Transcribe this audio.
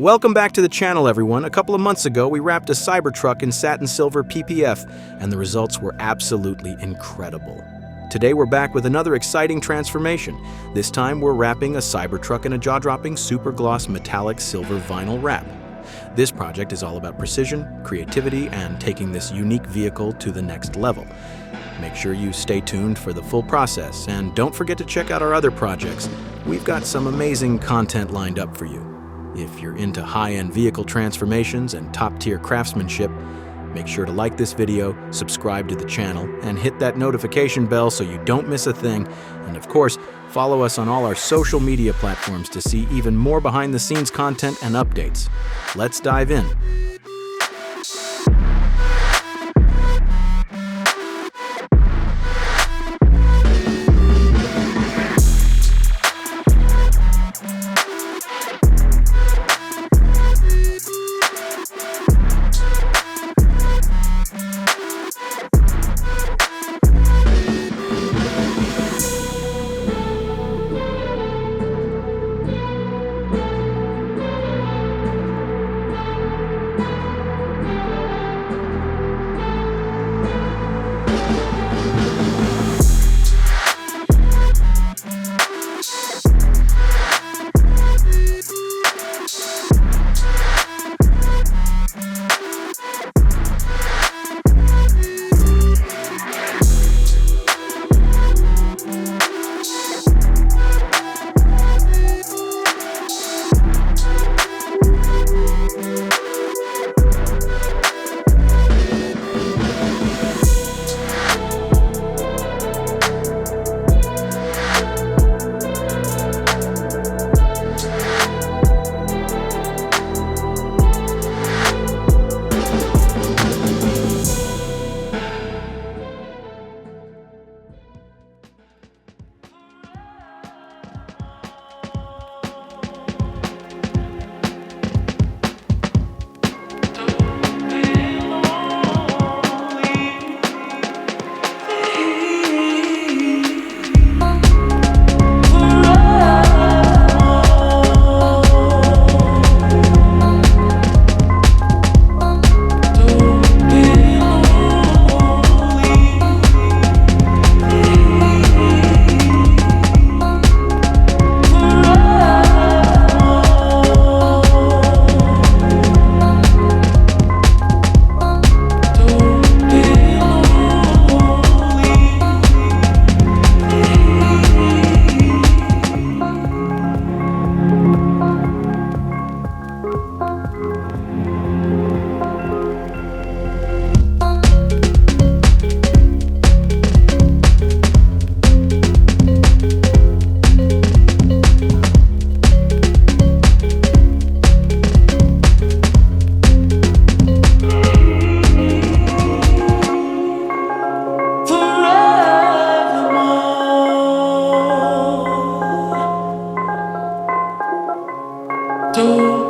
Welcome back to the channel, everyone. A couple of months ago, we wrapped a Cybertruck in satin silver PPF, and the results were absolutely incredible. Today, we're back with another exciting transformation. This time, we're wrapping a Cybertruck in a jaw-dropping super gloss metallic silver vinyl wrap. This project is all about precision, creativity, and taking this unique vehicle to the next level. Make sure you stay tuned for the full process, and don't forget to check out our other projects. We've got some amazing content lined up for you. If you're into high-end vehicle transformations and top-tier craftsmanship, make sure to like this video, subscribe to the channel, and hit that notification bell so you don't miss a thing. And of course, follow us on all our social media platforms to see even more behind-the-scenes content and updates. Let's dive in. Do